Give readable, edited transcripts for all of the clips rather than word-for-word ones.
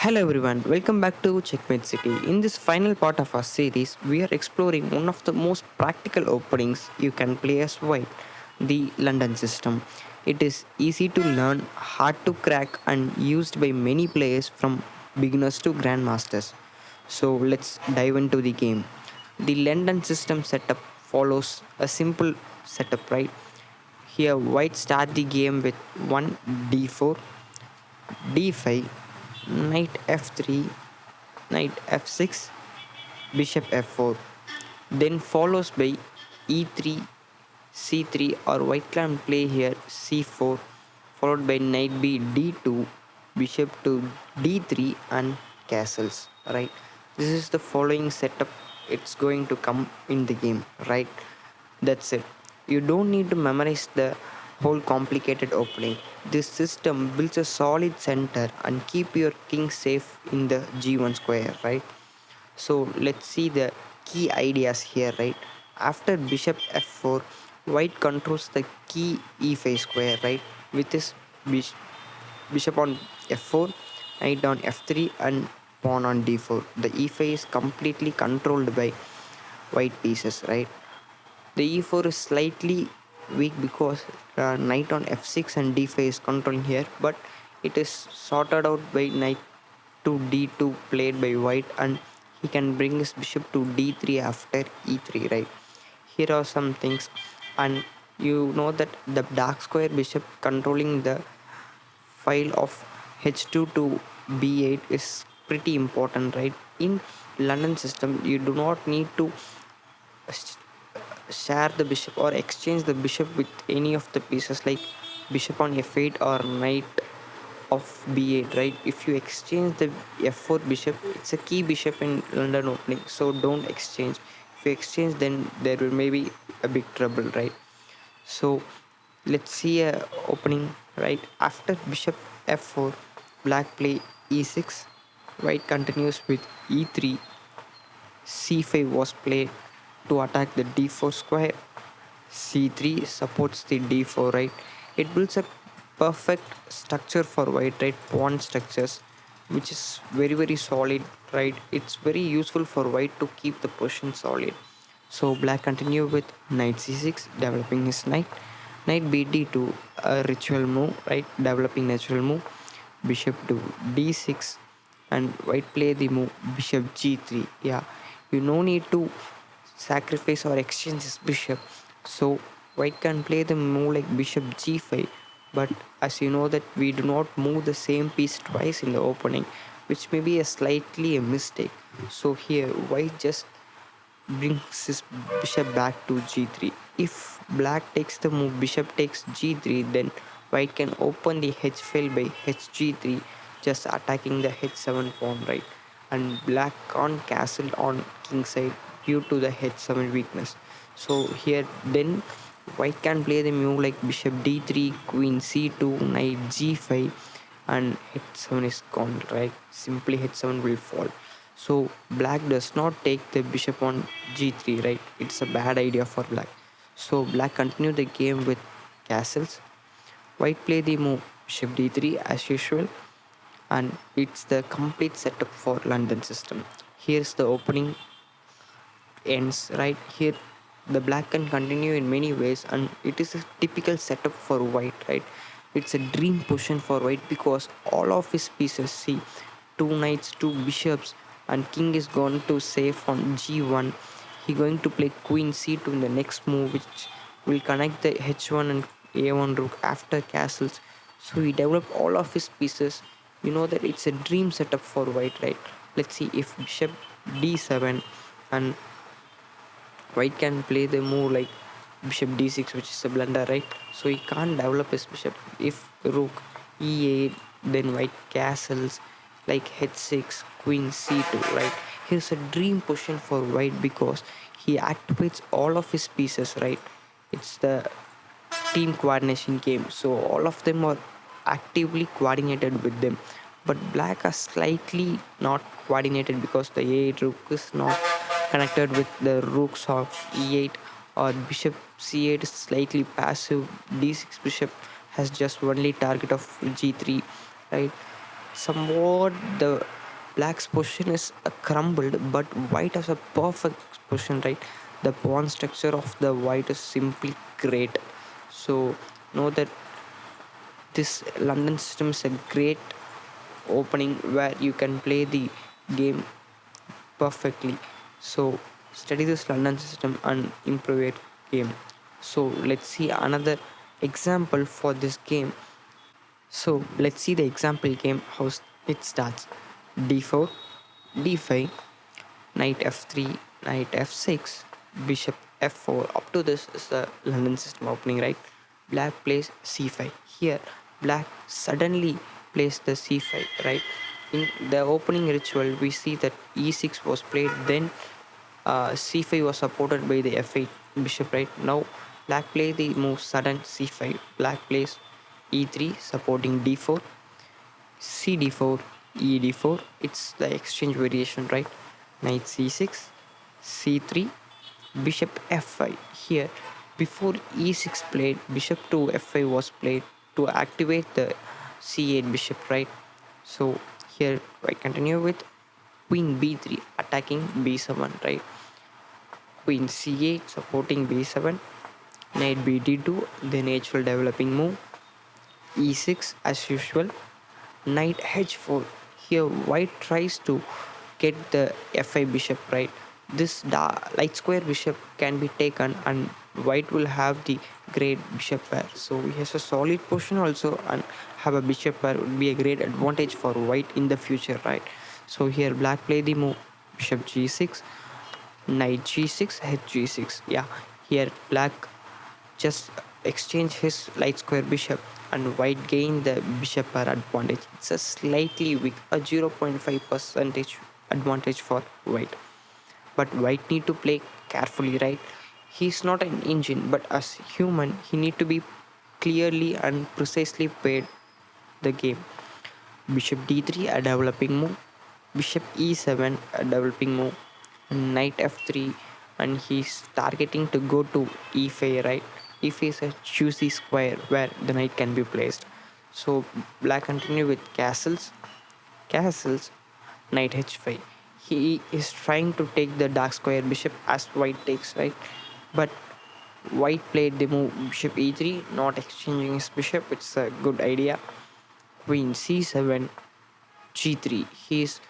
Hello everyone, welcome back to Checkmate City. In this final part of our series, we are exploring one of the most practical openings you can play as white, the London system. It is easy to learn, hard to crack, and used by many players from beginners to grandmasters. So let's dive into the game. The London system setup follows a simple setup, right? Here, white start the game with 1 d4, d5, knight f3, knight f6, bishop f4, then follows by e3, c3, or white can play here c4, followed by knight b d2, bishop to d3, and castles, right? This is the following setup it's going to come in the game, right? That's it. You don't need to memorize the whole complicated opening. This system builds a solid center and keep your king safe in the g1 square, right? So let's see the key ideas here, right? After bishop f4, white controls the key e5 square, right? With his bishop on f4, knight on f3, and pawn on d4. The e5 is completely controlled by white pieces, right? The e4 is slightly weak because knight on f6 and d5 is controlling here, but it is sorted out by knight to d2 played by white, and he can bring his bishop to d3 after e3, right? Here are some things, and you know that the dark square bishop controlling the file of h2 to b8 is pretty important, right? In London system, you do not need to share the bishop or exchange the bishop with any of the pieces like bishop on f8 or knight of b8, right? If you exchange the f4 bishop, it's a key bishop in London opening, so don't exchange. If you exchange, then there will maybe a big trouble, right? So let's see a opening, right? After bishop f4, black play e6, white continues with e3, c5 was played to attack the d4 square, c3 supports the d4, right? It builds a perfect structure for white, right? Pawn structures, which is very solid, right? It's very useful for white to keep the position solid. So black continue with knight c6, developing his knight. Knight b d2, a ritual move, right? Developing natural move. Bishop to d6, and white play the move bishop g3. Yeah, you no need to sacrifice or exchange his bishop. So white can play the move like bishop g5, but as you know that we do not move the same piece twice in the opening, which may be a slightly a mistake. So here white just brings his bishop back to g3. If black takes the move bishop takes g3, then white can open the h file by hg3, just attacking the h7 pawn, right? And black can't castle on kingside due to the h7 weakness. So here then white can play the move like bishop d3, queen c2, knight g5, and h7 is gone, right? Simply h7 will fall. So black does not take the bishop on g3, right? It's a bad idea for black. So black continue the game with castles. White play the move bishop d3 as usual, and it's the complete setup for London system. Here's the opening ends, right? Here the black can continue in many ways, and it is a typical setup for white, right? It's a dream position for white because all of his pieces, see, two knights, two bishops, and king is going to safe on g1. He going to play queen c2 in the next move, which will connect the h1 and a1 rook after castles. So he developed all of his pieces. You know that it's a dream setup for white, right? Let's see if bishop d7, and white can play the move like bishop d6, which is a blunder, right? So he can't develop his bishop. If rook e8, then white castles like h6, queen c2, right? Here's a dream position for white because he activates all of his pieces, right? It's the team coordination game, so all of them are actively coordinated with them, but black are slightly not coordinated because the a8 rook is not connected with the rooks of e8, or bishop c8 is slightly passive. d6 bishop has just only target of g3, right? Somewhat the Black's position is crumbled, but white has a perfect position, right? The pawn structure of the white is simply great. So know that this London system is a great opening where you can play the game perfectly. So study this London system and improve your game. So let's see another example for this game. So let's see the example game how it starts. d4, d5, knight f3, knight f6, bishop f4. Up to this is the London system opening, right? Black plays c5. Here, black suddenly plays the c5, right? In the opening ritual, we see that e6 was played, then c5 was supported by the f8 bishop, right? Now, black play the move sudden c5. Black plays e3, supporting d4, cd4, ed4. It's the exchange variation, right? Knight c6, c3, bishop f5. Here, before e6 played, bishop to f5 was played to activate the c8 bishop, right? So here I continue with queen b3 attacking b7, right? Queen c8 supporting b7, knight bd2, then h4 developing move, e6 as usual, knight h4. Here white tries to get the f5 bishop, right? This light square bishop can be taken and white will have the great bishop pair. So he has a solid position also, and have a bishop pair would be a great advantage for white in the future, right? So here black play the move bishop g6, knight g6, h6. Yeah, here black just exchange his light square bishop and white gain the bishop pair advantage. It's a slightly weak, a 0.5 percentage advantage for white. But white need to play carefully, right? He's not an engine, but as human, he need to be clearly and precisely played the game. Bishop d3 a developing move, bishop e7 a developing move, and knight f3, and he's targeting to go to e5, right? E5 is a juicy square where the knight can be placed. So black continue with castles, knight h5. He is trying to take the dark square bishop as white takes, right? But white played the move bishop e3, not exchanging his bishop. It's a good idea. Queen c7, g3. He is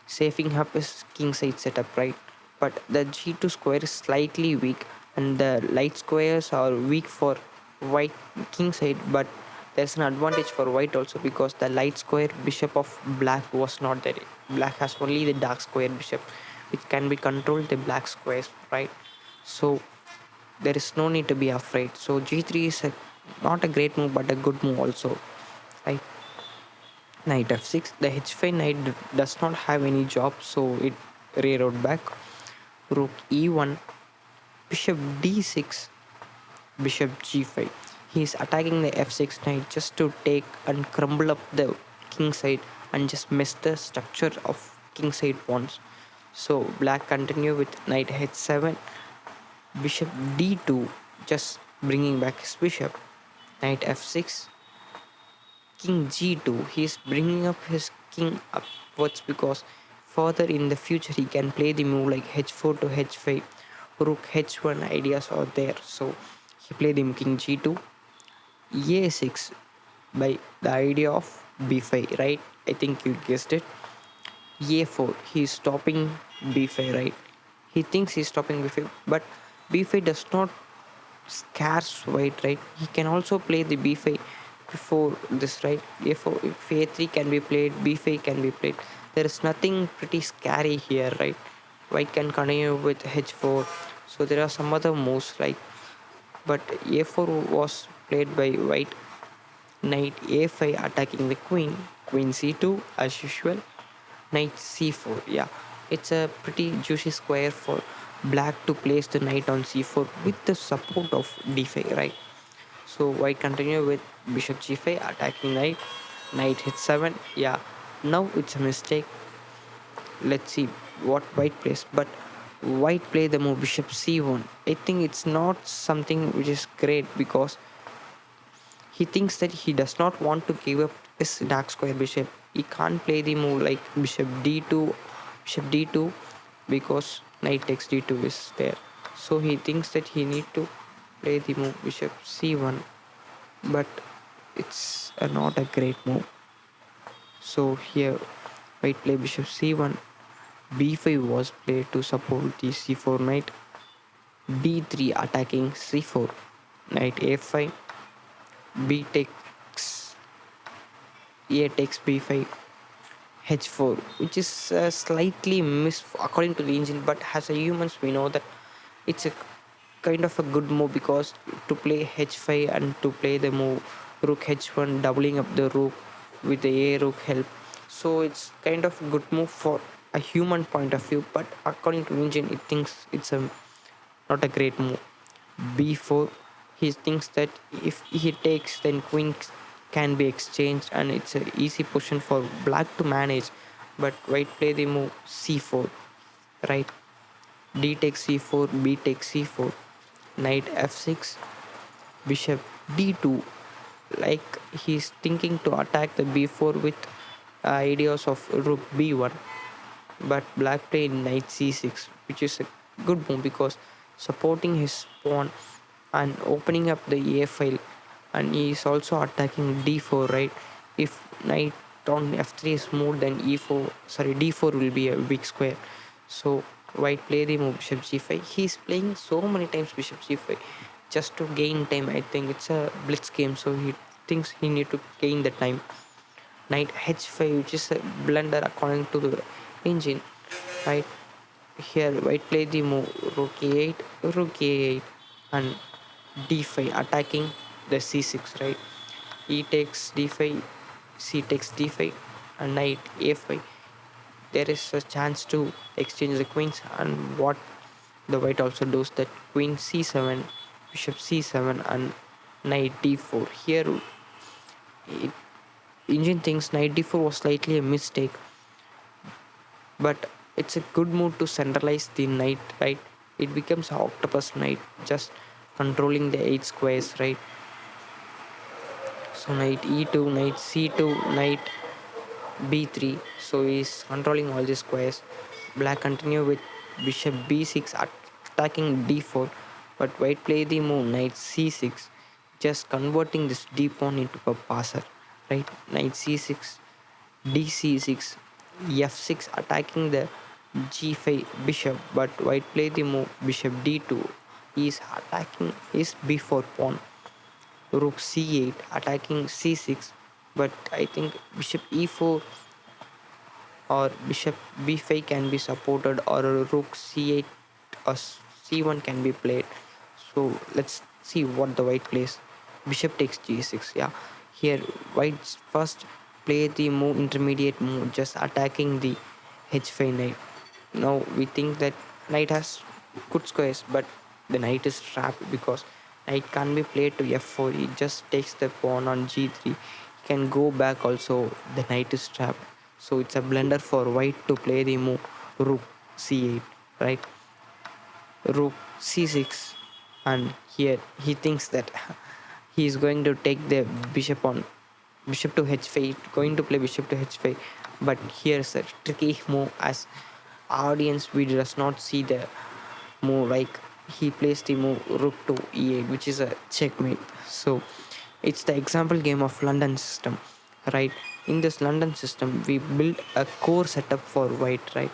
saving up his kingside setup, right? But the g2 square is slightly weak, and the light squares are weak for white kingside, but there's an advantage for white also because the light square bishop of black was not there. Black has only the dark square bishop which can be controlled the black squares, right? So there is no need to be afraid. So g3 is not a great move but a good move also, right? Knight f6. The h5 knight does not have any job, so it rearrowed back. Rook e1, bishop d6, bishop g5. He is attacking the f6 knight just to take and crumble up the king side and just mess the structure of king side pawns. So black continue with knight h7, bishop d2, just bringing back his bishop. Knight f6, king g2. He is bringing up his king upwards because further in the future he can play the move like h4 to h5, rook h1 ideas are there. So he played him king g2, a6 by the idea of b5, right? I think you guessed it. a4, he's stopping b5, right? He thinks he's stopping b5, but b5 does not scarce white, right? He can also play the b5 before this, right? A4, if a3 can be played, b5 can be played. There is nothing pretty scary here, right? White can continue with h4. So there are some other moves, like, but a4 was played by white. Knight a5 attacking the queen, queen c2 as usual, knight c4. Yeah, it's a pretty juicy square for black to place the knight on c4 with the support of d5, right? So white continue with bishop g5 attacking knight, knight h7. Yeah, now it's a mistake. Let's see what white plays, but white play the move bishop c1. I think it's not something which is great because he thinks that he does not want to give up his dark square bishop. he can't play the move like bishop d2 because knight takes d2 is there. So he thinks that he need to play the move bishop c1, but it's not a great move. So here white play bishop c1, b5 was played to support the c4 knight, d3 attacking c4, knight a5, b takes a takes b5, h4, which is slightly miss according to the engine, but as a humans we know that it's a kind of a good move because to play h5 and to play the move rook h1 doubling up the rook with the a rook help, so it's kind of a good move for a human point of view, but according to engine it thinks it's a not a great move. b4, he thinks that if he takes then queen can be exchanged and it's an easy position for black to manage, but white play the move c4, right? D takes c4, b takes c4, knight f6, bishop d2, like he's thinking to attack the b4 with ideas of rook b1, but black played knight c6, which is a good move because supporting his pawn and opening up the a file, and he is also attacking d4, right? If knight on f3 is moved, then e4, sorry, d4 will be a weak square. So white play the move bishop g5. He's playing so many times bishop g5 just to gain time. I think it's a blitz game, so he thinks he need to gain the time. Knight h5, which is a blunder according to the engine, right? Here white play the move rook a8 and d5 attacking the c6, right? E takes d5, c takes d5 and knight a5. There is a chance to exchange the queens, and what the white also does that queen c7, bishop c7 and knight d4. Here it, engine thinks knight d4 was slightly a mistake, but it's a good move to centralize the knight, right? It becomes an octopus knight, just controlling the 8 squares, right? So knight e2, knight c2, knight b3, so he's controlling all the squares. Black continue with bishop b6 attacking d4, but white play the move knight c6, just converting this d pawn into a passer, right? Knight c6, dc6, f6 attacking the g5 bishop, but white play the move bishop d2, he is attacking his b4 pawn, rook c8 attacking c6, but I think bishop e4 or bishop b5 can be supported, or a rook c8 or c1 can be played. So let's see what the white plays. Bishop takes g6. Yeah, here white first play the move intermediate move, just attacking the h5 knight. Now we think that knight has good squares, but the knight is trapped because knight can't be played to f4. He just takes the pawn on g3. He can go back also. The knight is trapped. So it's a blunder for white to play the move rook c8, right? Rook c6, and here he thinks that he is going to take the bishop on bishop to h5, going to play bishop to h5, but here's a tricky move. As audience we does not see the move, like he plays the move rook to e8, which is a checkmate. So it's the example game of London system, right? In this London system we build a core setup for white, right?